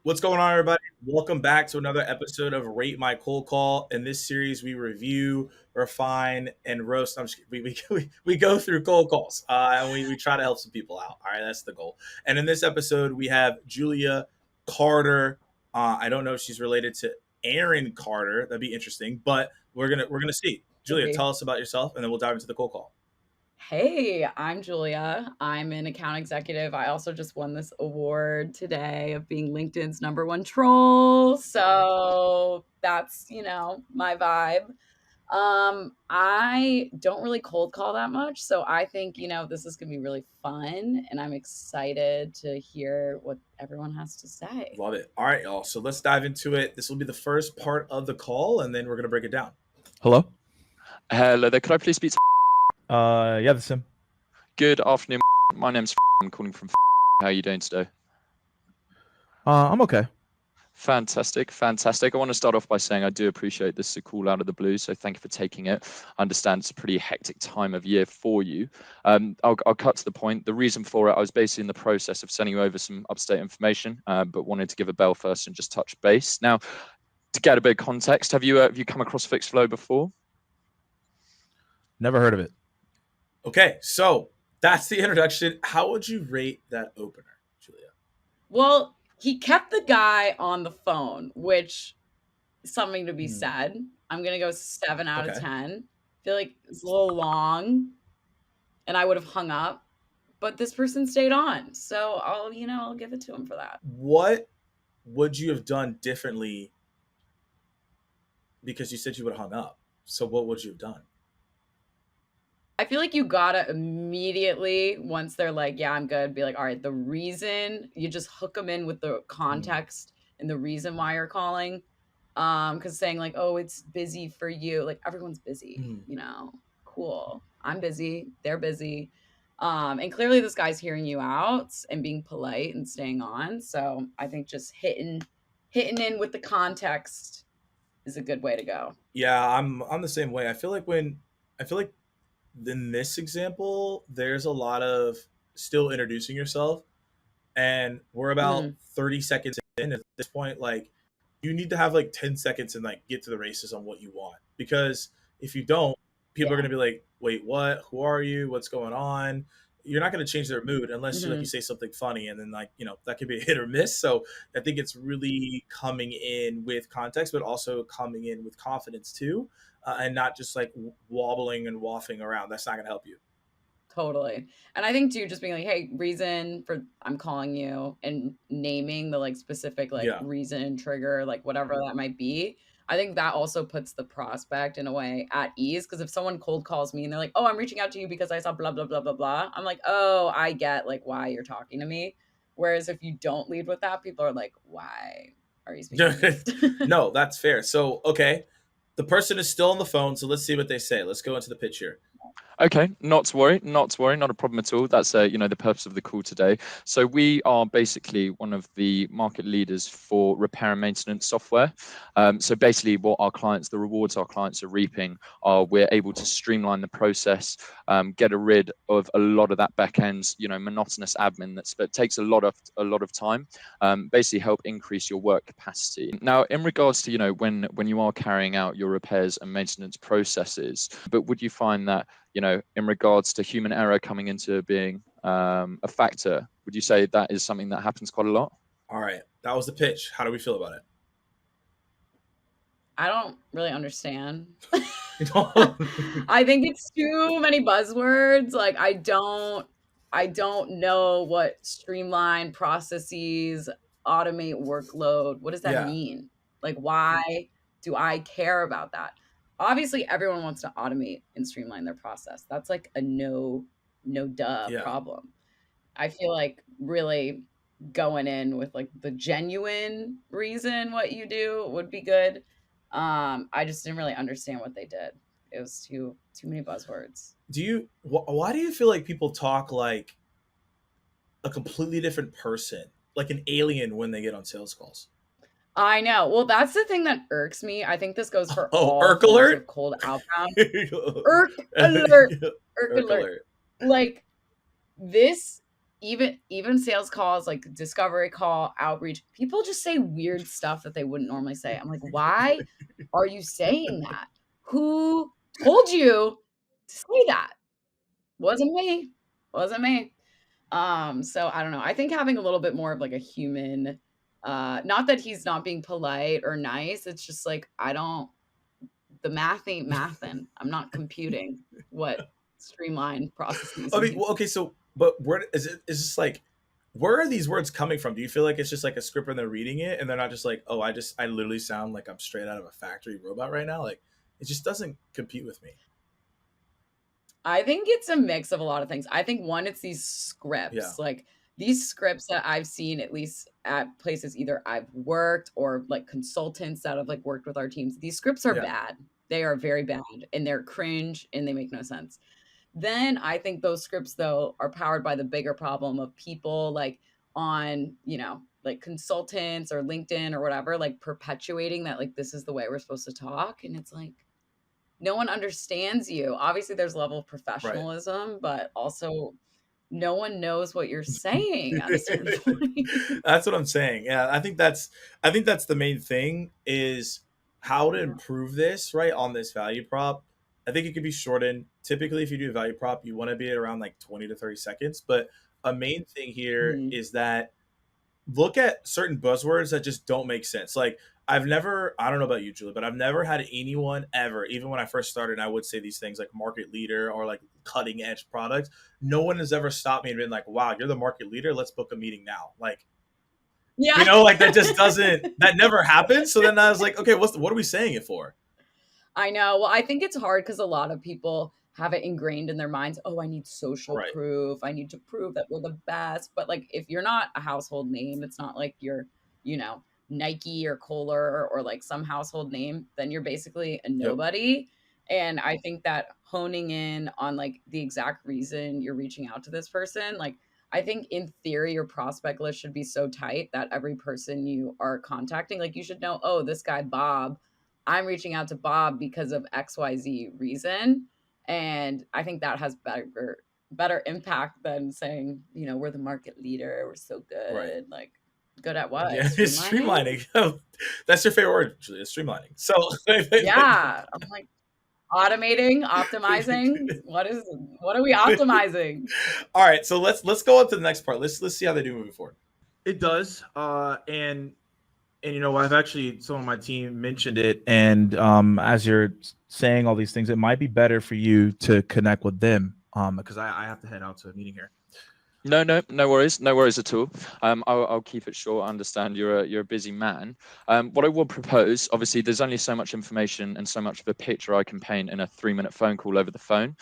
What's going on, everybody? Welcome back to another episode of Rate My Cold Call. In this series, we review, refine, and roast. I'm just, we go through cold calls and we try to help some people out. All right, that's the goal. And in this episode, we have Julia Carter. I don't know if she's related to Aaron Carter. That'd be interesting, but we're gonna see. Could Julia, be. tell us about yourself, and then we'll dive into the cold call. Hey, I'm Julia. I'm an account executive. I also just won this award today of being LinkedIn's number one troll. So that's, my vibe. I don't really cold call that much. So I think, this is going to be really fun. And I'm excited to hear what everyone has to say. Love it. All right, y'all. So let's dive into it. This will be the first part of the call, and then we're gonna break it down. Hello? Hello there. Could I please speak to... Yeah, this is him. Good afternoon. My name's I'm calling from... How are you doing today? I'm okay. Fantastic. I want to start off by saying I do appreciate this is a call out of the blue, so thank you for taking it. I understand it's a pretty hectic time of year for you. I'll cut to the point. The reason for it, I was basically in the process of sending you over some up-to-date information, but wanted to give a bell first and just touch base. Now, to get a bit of context, have you come across Fixed Flow before? Never heard of it. Okay, so that's the introduction. How would you rate that opener, Julia? Well, he kept the guy on the phone, which is something to be said. I'm going to go 7 out of Okay. 10. I feel like it's a little long and I would have hung up, but this person stayed on. So I'll give it to him for that. What would you have done differently? Because you said you would have hung up. So what would you have done? I feel like you gotta immediately, once they're like, yeah, I'm good, be like, all right, the reason, you just hook them in with the context and the reason why you're calling. Because saying like, oh, it's busy for you, like everyone's busy, cool. I'm busy, they're busy. And clearly this guy's hearing you out and being polite and staying on. So I think just hitting in with the context is a good way to go. Yeah, I'm the same way. I feel like in this example, there's a lot of still introducing yourself, and we're about 30 seconds in at this point. Like, you need to have like 10 seconds and like get to the races on what you want, because if you don't, people are going to be like, wait, what, who are you, what's going on? You're not going to change their mood unless you say something funny, and then that could be a hit or miss. So I think it's really coming in with context, but also coming in with confidence too, and not just like wobbling and waffling around. That's not going to help you. Totally. And I think too, just being like, hey, reason for I'm calling you, and naming the like specific reason, trigger, like whatever that might be. I think that also puts the prospect in a way at ease. Because if someone cold calls me and they're like, oh, I'm reaching out to you because I saw blah, blah, blah, blah, blah. I'm like, oh, I get like why you're talking to me. Whereas if you don't lead with that, people are like, why are you speaking? No, that's fair. So, okay, the person is still on the phone. So let's see what they say. Let's go into the pitch here. Okay, not to worry, not a problem at all. That's the purpose of the call today. So we are basically one of the market leaders for repair and maintenance software. So basically, the rewards our clients are reaping are we're able to streamline the process, get rid of a lot of that back end, monotonous admin that takes a lot of time. Basically, help increase your work capacity. Now, in regards to when you are carrying out your repairs and maintenance processes, but would you find that in regards to human error coming into being a factor, would you say that is something that happens quite a lot? All right, that was the pitch. How do we feel about it? I don't really understand. I think it's too many buzzwords. Like I don't know what streamline processes, automate workload. What does that mean? Like why do I care about that? Obviously everyone wants to automate and streamline their process. That's like a no problem. I feel like really going in with like the genuine reason what you do would be good. I just didn't really understand what they did. It was too many buzzwords. Why do you feel like people talk like a completely different person, like an alien, when they get on sales calls? I know. Well, that's the thing that irks me. I think this goes for all irk alert? Of cold outbound. Irk alert. Irk alert. Like this even sales calls, like discovery call, outreach, people just say weird stuff that they wouldn't normally say. I'm like, why are you saying that? Who told you to say that? Wasn't me. Wasn't me. So I don't know. I think having a little bit more of like a human, not that he's not being polite or nice. It's just like, the math ain't mathin'. I'm not computing what streamlined processes I mean, mean. well, okay, so but where is it? Is this like, where are these words coming from? Do you feel like it's just like a script and they're reading it and they're not just like, oh, I literally sound like I'm straight out of a factory robot right now? Like, it just doesn't compute with me. I think it's a mix of a lot of things. I think one, it's these scripts. Yeah. Like these scripts that I've seen, at least at places either I've worked or like consultants that have like worked with our teams. These scripts are Yeah. bad. They are very bad and they're cringe and they make no sense. Then I think those scripts though are powered by the bigger problem of people like on, like consultants or LinkedIn or whatever, like perpetuating that like this is the way we're supposed to talk. And it's like, no one understands you. Obviously, there's a level of professionalism, but also no one knows what you're saying at a certain point. That's what I'm saying. Yeah, I think that's the main thing is how to improve this, right, on this value prop. I think it could be shortened. Typically, if you do a value prop, you want to be at around like 20 to 30 seconds. But a main thing here is that look at certain buzzwords that just don't make sense. Like I don't know about you, Julie, but I've never had anyone ever, even when I first started, and I would say these things like market leader or like cutting edge products. No one has ever stopped me and been like, wow, you're the market leader. Let's book a meeting now. Like, Yeah. like that just that never happens. So then I was like, okay, what are we saying it for? I know. Well, I think it's hard because a lot of people have it ingrained in their minds. Oh, I need social proof. I need to prove that we're the best. But like, if you're not a household name, it's not like you're, Nike or Kohler or like some household name, then you're basically a nobody. Yep. And I think that honing in on like the exact reason you're reaching out to this person, like I think in theory, your prospect list should be so tight that every person you are contacting, like you should know, oh, this guy, Bob, I'm reaching out to Bob because of XYZ reason. And I think that has better impact than saying, we're the market leader. We're so good. Right. Like, good at what? Yeah, it's streamlining. That's your favorite word, Julie. It's streamlining. So yeah, I'm like automating, optimizing. What are we optimizing? All right, so let's go on to the next part. Let's see how they do moving forward. It does, and I've actually, some of my team mentioned it, and as you're saying all these things, it might be better for you to connect with them because I have to head out to a meeting here. No worries at all. I'll keep it short. I understand you're a busy man. What I will propose, obviously, there's only so much information and so much of a picture I can paint in a 3-minute phone call over the phone.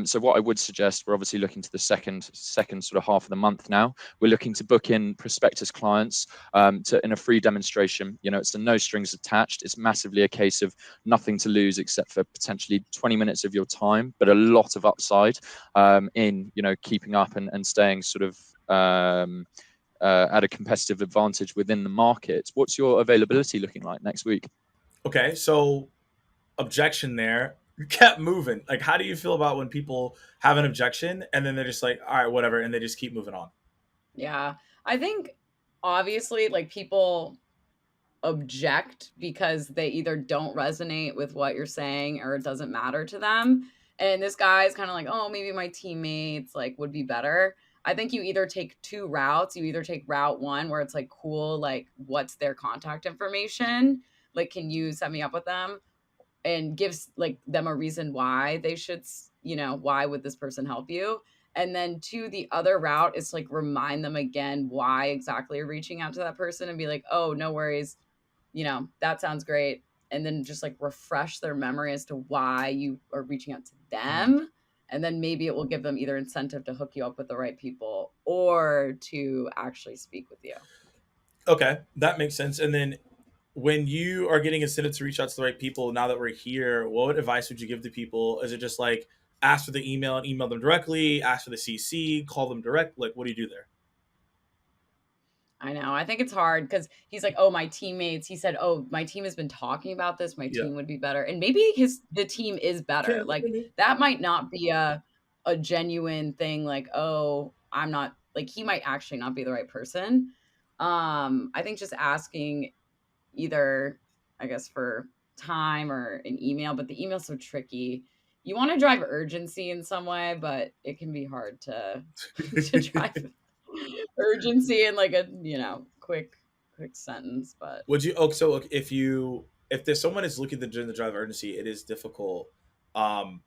So what I would suggest, we're obviously looking to the second sort of half of the month now. We're looking to book in prospectus clients in a free demonstration. It's no strings attached. It's massively a case of nothing to lose except for potentially 20 minutes of your time, but a lot of upside in keeping up and staying sort of at a competitive advantage within the market. What's your availability looking like next week? Okay, so objection there. You kept moving. Like, how do you feel about when people have an objection and then they're just like, all right, whatever, and they just keep moving on? Yeah, I think obviously like people object because they either don't resonate with what you're saying or it doesn't matter to them. And this guy's kind of like, oh, maybe my teammates like would be better. I think you either take two routes. You either take route one where it's like, cool, like what's their contact information? Like, can you set me up with them? And gives like them a reason why they should, why would this person help you? And then the other route is like remind them again why exactly you're reaching out to that person and be like, oh, no worries. That sounds great. And then just like refresh their memory as to why you are reaching out to them. And then maybe it will give them either incentive to hook you up with the right people or to actually speak with you. Okay, that makes sense. And then when you are getting incentive to reach out to the right people, now that we're here, what advice would you give to people? Is it just like ask for the email and email them directly, ask for the CC, call them direct? Like, what do you do there? I know. I think it's hard because he's like, oh, my teammates. He said, oh, my team has been talking about this. My team would be better. And maybe the team is better. Like that might not be a genuine thing. Like, oh, I'm not like he might actually not be the right person. I think just asking either, I guess, for time or an email, but the email's so tricky. You want to drive urgency in some way, but it can be hard to drive urgency in like a, quick sentence. But Would you? Oh, so if there's someone is looking to during the drive urgency, it is difficult. Um,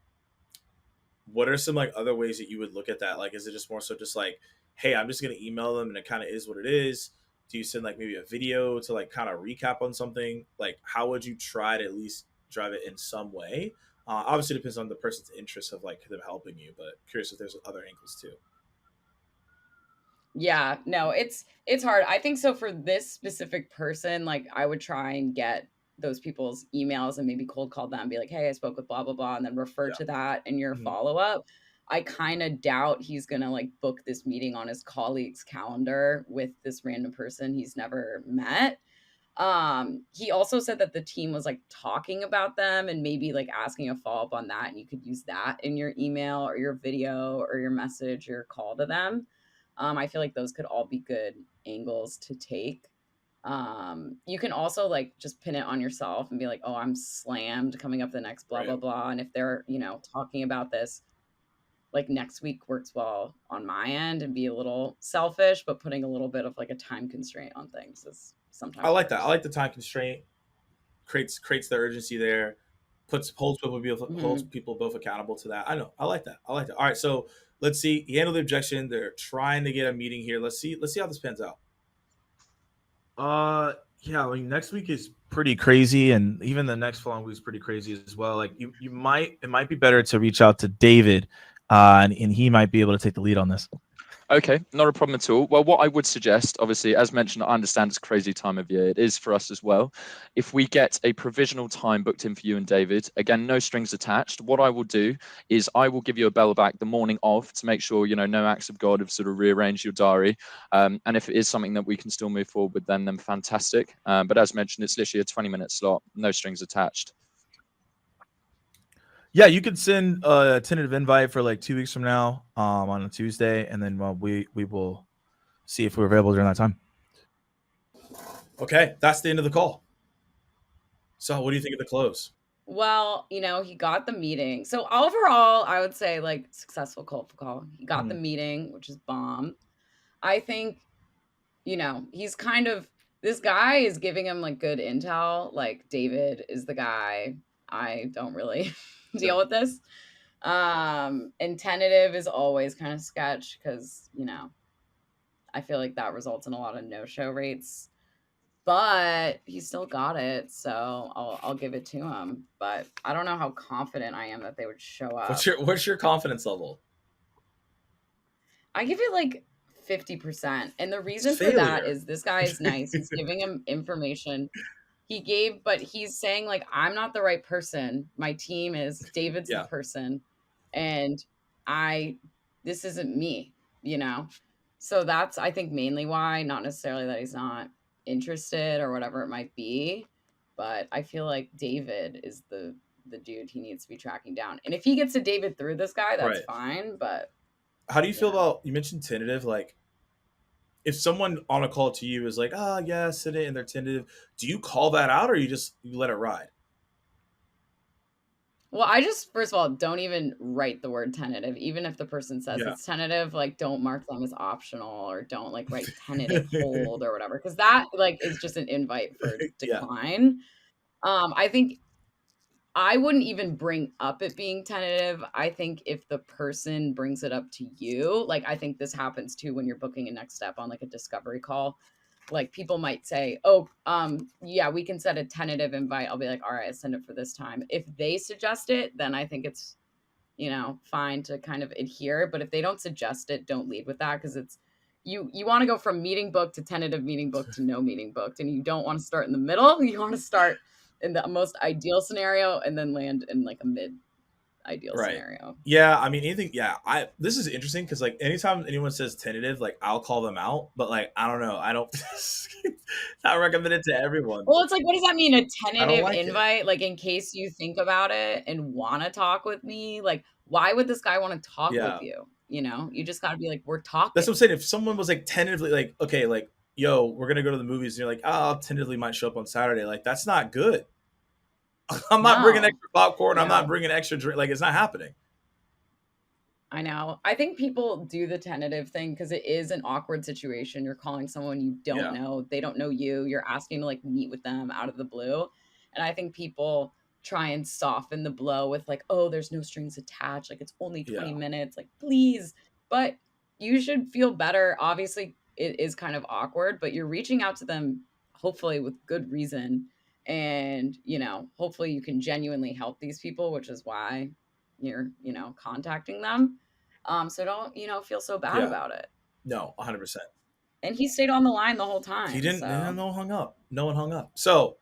what are some like other ways that you would look at that? Like, is it just more so just like, hey, I'm just gonna email them and it kind of is what it is? Do you send like maybe a video to like kind of recap on something? Like, how would you try to at least drive it in some way? Obviously, it depends on the person's interest of like them helping you, but curious if there's other angles too. yeah, no, it's hard. I think so for this specific person, like I would try and get those people's emails and maybe cold call them and be like, hey, I spoke with blah, blah, blah, and then refer Yeah. to that in your Mhm. follow-up. I kind of doubt he's going to like book this meeting on his colleague's calendar with this random person he's never met. He also said that the team was like talking about them and maybe like asking a follow-up on that, and you could use that in your email or your video or your message or your call to them. I feel like those could all be good angles to take. You can also like just pin it on yourself and be like, oh, I'm slammed coming up the next blah, Right. blah, blah. And if they're, talking about this, like next week works well on my end, and be a little selfish, but putting a little bit of like a time constraint on things is sometimes I like that. works. I like the time constraint. Creates the urgency there. Holds people both accountable to that. I know. I like that. All right, so let's see. He handled the objection. They're trying to get a meeting here. Let's see how this pans out. Yeah, I mean, next week is pretty crazy, and even the next following week is pretty crazy as well. Like it might be better to reach out to David, and he might be able to take the lead on this. Okay, not a problem at all. Well, what I would suggest, obviously, as mentioned, I understand it's a crazy time of year. It is for us as well. If we get a provisional time booked in for you and David, again, no strings attached. What I will do is I will give you a bell back the morning of to make sure, no acts of God have sort of rearranged your diary. And if it is something that we can still move forward with, then fantastic. But as mentioned, it's literally a 20-minute slot, no strings attached. Yeah, you could send a tentative invite for like 2 weeks from now, on a Tuesday, and then we will see if we're available during that time. Okay, that's the end of the call. So, what do you think of the close? Well, he got the meeting. So overall, I would say like successful cold call. He got the meeting, which is bomb. I think, he's kind of, this guy is giving him like good intel. Like David is the guy. I don't really deal with this. And tentative is always kind of sketch because, I feel like that results in a lot of no-show rates. But he still got it, so I'll give it to him. But I don't know how confident I am that they would show up. What's your confidence level? I give it like 50%. And the reason for that is this guy is nice. He's giving him information. But he's saying like, I'm not the right person. My team is, David's the person. And this isn't me, So that's, I think, mainly why, not necessarily that he's not interested or whatever it might be. But I feel like David is the dude he needs to be tracking down. And if he gets to David through this guy, that's fine. But how do you feel about, you mentioned tentative, like if someone on a call to you is like, yeah, send it, and they're tentative, do you call that out or you let it ride? Well, I just, first of all, don't even write the word tentative. Even if the person says it's tentative, like don't mark them as optional, or don't like write tentative hold or whatever. Because that like is just an invite for decline. I think I wouldn't even bring up it being tentative. I think if the person brings it up to you, like I think this happens too when you're booking a next step on like a discovery call. Like people might say, oh, yeah, we can set a tentative invite. I'll be like, all right, I'll send it for this time. If they suggest it, then I think it's, fine to kind of adhere. But if they don't suggest it, don't lead with that, because it's, you want to go from meeting booked to tentative meeting booked to no meeting booked. And you don't want to start in the middle. You want to start in the most ideal scenario and then land in like a mid ideal scenario. Yeah, I mean anything. Yeah, this is interesting because like anytime anyone says tentative, like I'll call them out, but like I don't know, I don't. Not recommend it to everyone. Well, it's like, what does that mean? A tentative invite? Like in case you think about it and want to talk with me, like why would this guy want to talk with you? You just got to be like, we're talking. That's what I'm saying. If someone was like tentatively like, okay, like, yo, we're gonna go to the movies, and you're like, oh, I'll tentatively might show up on Saturday. Like, that's not good. I'm not bringing extra popcorn. I'm not bringing extra drink. Like, it's not happening. I know. I think people do the tentative thing because it is an awkward situation. You're calling someone you don't know. They don't know you. You're asking to like meet with them out of the blue. And I think people try and soften the blow with like, oh, there's no strings attached. Like, it's only 20 minutes. Like, please. But you should feel better. Obviously, it is kind of awkward, but you're reaching out to them hopefully with good reason. And, hopefully you can genuinely help these people, which is why you're, contacting them. So don't, feel so bad about it. No, 100%. And he stayed on the line the whole time. He didn't. So. No one hung up. No one hung up. So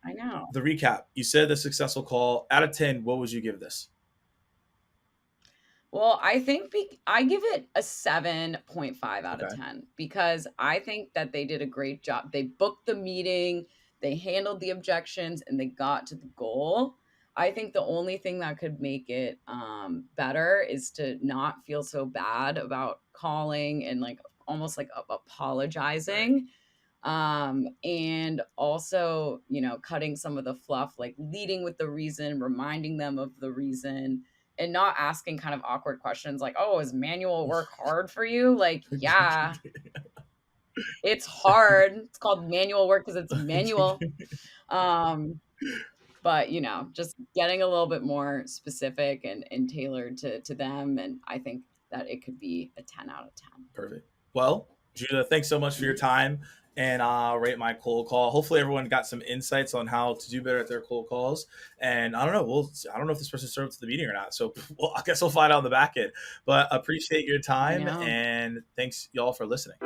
I know. The recap. You said the successful call. Out of 10, what would you give this? Well, I think I give it a 7.5 out of 10 because I think that they did a great job. They booked the meeting, they handled the objections, and they got to the goal. I think the only thing that could make it better is to not feel so bad about calling and like almost like apologizing. And also, cutting some of the fluff, like leading with the reason, reminding them of the reason, and not asking kind of awkward questions like, oh, is manual work hard for you? Like, yeah, it's hard. It's called manual work because it's manual. But, just getting a little bit more specific and tailored to them. And I think that it could be a 10 out of 10. Perfect. Well, Judah, thanks so much for your time and rate my cold call. Hopefully everyone got some insights on how to do better at their cold calls. And I don't know. I don't know if this person showed up to the meeting or not. So I guess we'll find out on the back end. But appreciate your time and thanks y'all for listening.